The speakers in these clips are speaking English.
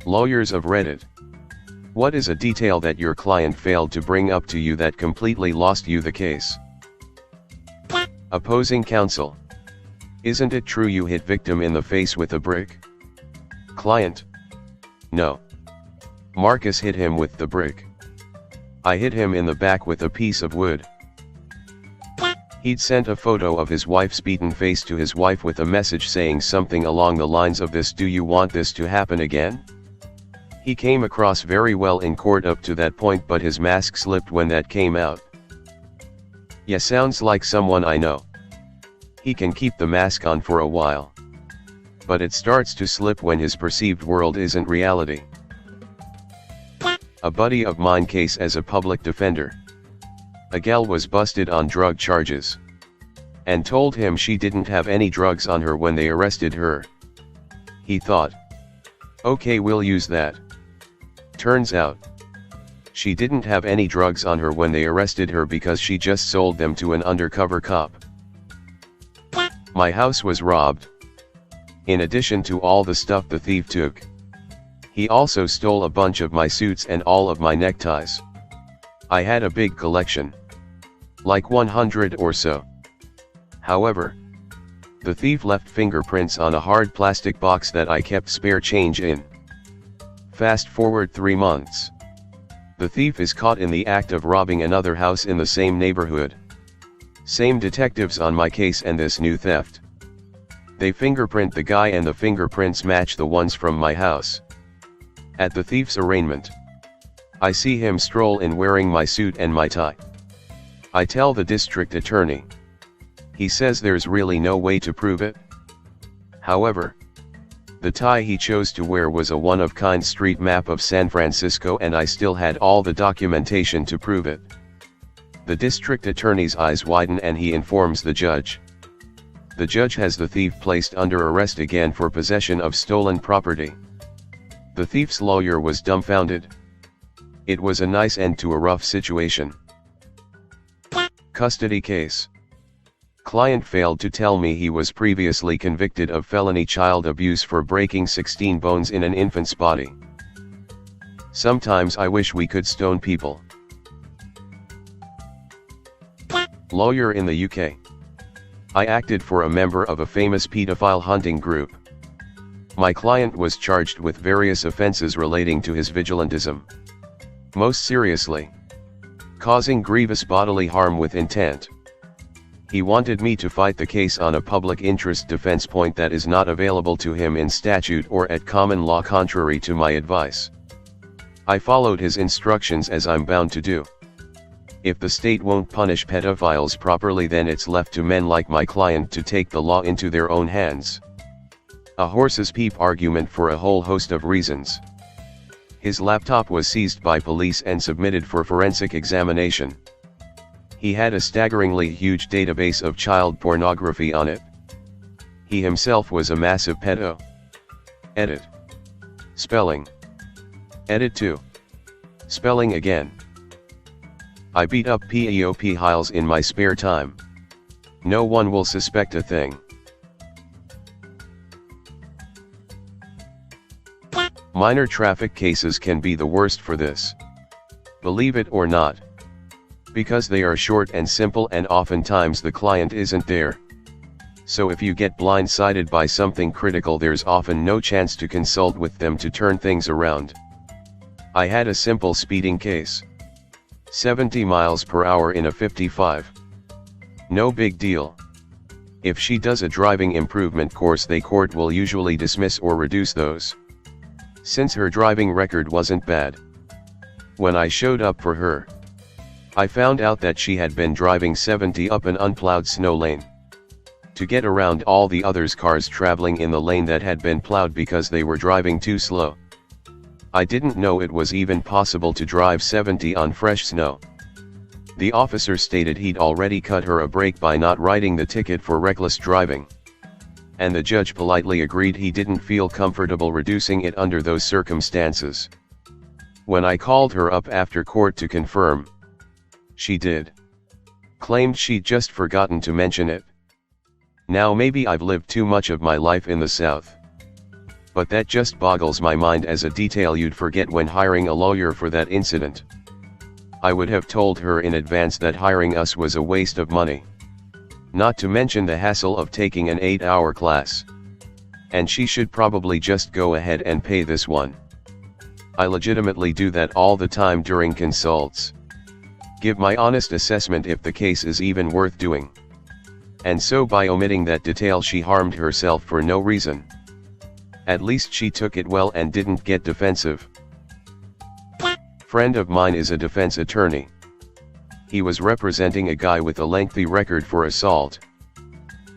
Lawyers of Reddit. What is a detail that your client failed to bring up to you that completely lost you the case? Opposing counsel. Isn't it true you hit victim in the face with a brick? Client. No. Marcus hit him with the brick. I hit him in the back with a piece of wood. He'd sent a photo of his wife's beaten face to his wife with a message saying something along the lines of this: "Do you want this to happen again?" He came across very well in court up to that point, but his mask slipped when that came out. Yeah, sounds like someone I know. He can keep the mask on for a while, but it starts to slip when his perceived world isn't reality. A buddy of mine case as a public defender. A gal was busted on drug charges, and told him she didn't have any drugs on her when they arrested her. He thought, okay, we'll use that. Turns out, she didn't have any drugs on her when they arrested her because she just sold them to an undercover cop. My house was robbed. In addition to all the stuff the thief took, he also stole a bunch of my suits and all of my neckties. I had a big collection, like 100 or so. However, the thief left fingerprints on a hard plastic box that I kept spare change in. Fast forward 3 months. The thief is caught in the act of robbing another house in the same neighborhood. Same detectives on my case and this new theft. They fingerprint the guy and the fingerprints match the ones from my house. At the thief's arraignment, I see him stroll in wearing my suit and my tie. I tell the district attorney. He says there's really no way to prove it. However, the tie he chose to wear was a one-of-kind street map of San Francisco, and I still had all the documentation to prove it. The district attorney's eyes widen and he informs the judge. The judge has the thief placed under arrest again for possession of stolen property. The thief's lawyer was dumbfounded. It was a nice end to a rough situation. Custody case. Client failed to tell me he was previously convicted of felony child abuse for breaking 16 bones in an infant's body. Sometimes I wish we could stone people. Lawyer in the UK. I acted for a member of a famous pedophile hunting group. My client was charged with various offenses relating to his vigilantism. Most seriously, causing grievous bodily harm with intent. He wanted me to fight the case on a public interest defense point that is not available to him in statute or at common law, contrary to my advice. I followed his instructions as I'm bound to do. If the state won't punish pedophiles properly, then it's left to men like my client to take the law into their own hands. A horse's peep argument for a whole host of reasons. His laptop was seized by police and submitted for forensic examination. He had a staggeringly huge database of child pornography on it. He himself was a massive pedo. Edit. Spelling. Edit 2. Spelling again. I beat up pedophiles in my spare time. No one will suspect a thing. Minor traffic cases can be the worst for this. Believe it or not. Because they are short and simple, and oftentimes the client isn't there. So if you get blindsided by something critical, there's often no chance to consult with them to turn things around. I had a simple speeding case. 70 miles per hour in a 55. No big deal. If she does a driving improvement course, the court will usually dismiss or reduce those, since her driving record wasn't bad. When I showed up for her, I found out that she had been driving 70 up an unplowed snow lane to get around all the others' cars traveling in the lane that had been plowed because they were driving too slow. I didn't know it was even possible to drive 70 on fresh snow. The officer stated he'd already cut her a break by not writing the ticket for reckless driving, and the judge politely agreed he didn't feel comfortable reducing it under those circumstances. When I called her up after court to confirm, she claimed she'd just forgotten to mention it. Now maybe I've lived too much of my life in the South. But that just boggles my mind as a detail you'd forget when hiring a lawyer for that incident. I would have told her in advance that hiring us was a waste of money. Not to mention the hassle of taking an 8-hour class. And she should probably just go ahead and pay this one. I legitimately do that all the time during consults. Give my honest assessment if the case is even worth doing. And so by omitting that detail she harmed herself for no reason. At least she took it well and didn't get defensive. Friend of mine is a defense attorney. He was representing a guy with a lengthy record for assault.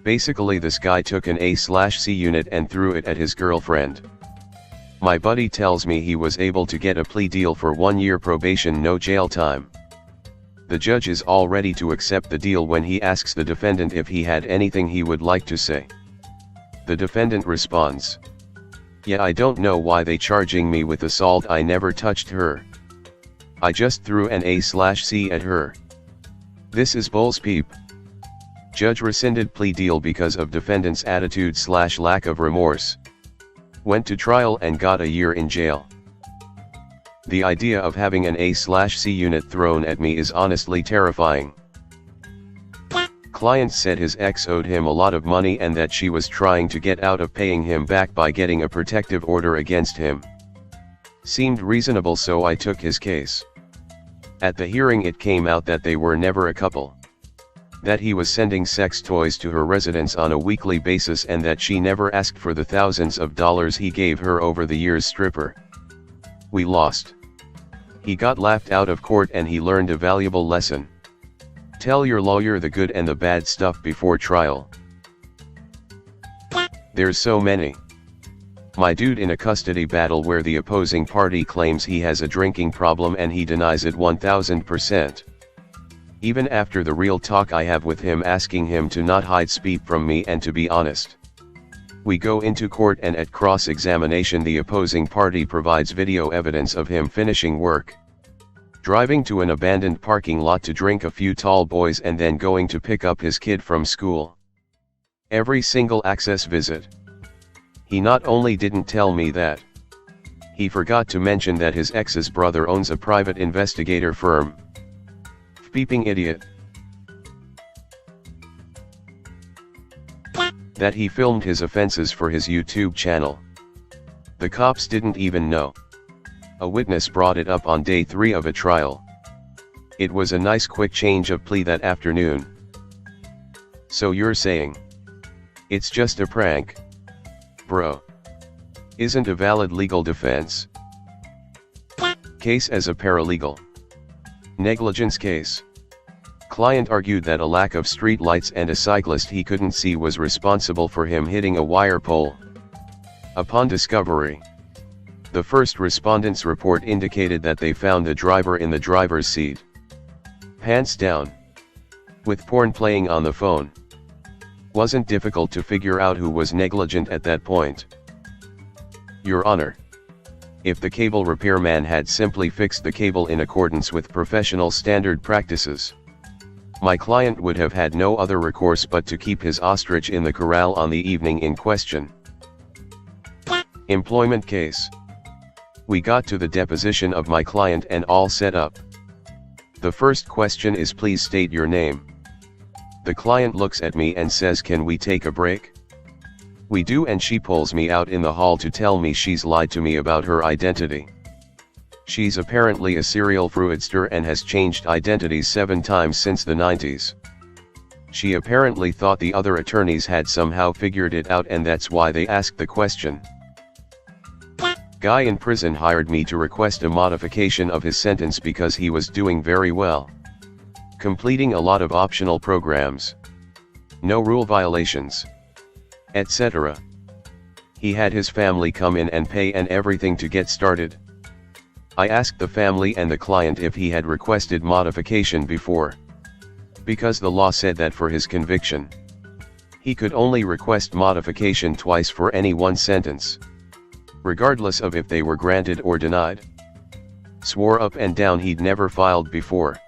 Basically this guy took an A/C unit and threw it at his girlfriend. My buddy tells me he was able to get a plea deal for 1 year probation, no jail time. The judge is all ready to accept the deal when he asks the defendant if he had anything he would like to say. The defendant responds, "Yeah, I don't know why they charging me with assault, I never touched her. I just threw an A/C at her. This is bullspeep." Judge rescinded plea deal because of defendant's attitude/lack of remorse. Went to trial and got a year in jail. The idea of having an A/C unit thrown at me is honestly terrifying. Client said his ex owed him a lot of money and that she was trying to get out of paying him back by getting a protective order against him. Seemed reasonable, so I took his case. At the hearing it came out that they were never a couple. That he was sending sex toys to her residence on a weekly basis and that she never asked for the thousands of dollars he gave her over the years. Stripper. We lost. He got laughed out of court and he learned a valuable lesson. Tell your lawyer the good and the bad stuff before trial. There's so many. My dude in a custody battle where the opposing party claims he has a drinking problem and he denies it 1000%. Even after the real talk I have with him asking him to not hide speak from me and to be honest. We go into court and at cross-examination the opposing party provides video evidence of him finishing work, driving to an abandoned parking lot to drink a few tall boys and then going to pick up his kid from school. Every single access visit. He not only didn't tell me that, he forgot to mention that his ex's brother owns a private investigator firm. Beeping idiot. That he filmed his offenses for his YouTube channel. The cops didn't even know. A witness brought it up on day 3 of a trial. It was a nice quick change of plea that afternoon. So you're saying it's just a prank? Bro. Isn't a valid legal defense. Case as a paralegal. Negligence case. Client argued that a lack of street lights and a cyclist he couldn't see was responsible for him hitting a wire pole. Upon discovery, the first respondent's report indicated that they found the driver in the driver's seat, pants down, with porn playing on the phone. Wasn't difficult to figure out who was negligent at that point. Your Honor, if the cable repairman had simply fixed the cable in accordance with professional standard practices, my client would have had no other recourse but to keep his ostrich in the corral on the evening in question. Employment case. We got to the deposition of my client and all set up. The first question is, please state your name. The client looks at me and says, can we take a break? We do, and she pulls me out in the hall to tell me she's lied to me about her identity. She's apparently a serial fraudster and has changed identities 7 times since the 90s. She apparently thought the other attorneys had somehow figured it out and that's why they asked the question. Guy in prison hired me to request a modification of his sentence because he was doing very well, completing a lot of optional programs, no rule violations, etc. He had his family come in and pay and everything to get started. I asked the family and the client if he had requested modification before, because the law said that for his conviction, he could only request modification twice for any one sentence, regardless of if they were granted or denied. Swore up and down he'd never filed before.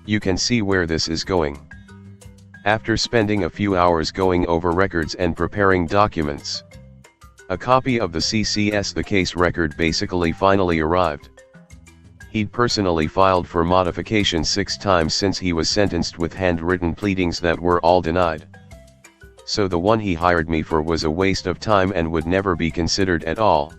You can see where this is going. After spending a few hours going over records and preparing documents, a copy of the CCS, the case record, basically finally arrived. He'd personally filed for modification 6 times since he was sentenced, with handwritten pleadings that were all denied. So the one he hired me for was a waste of time and would never be considered at all.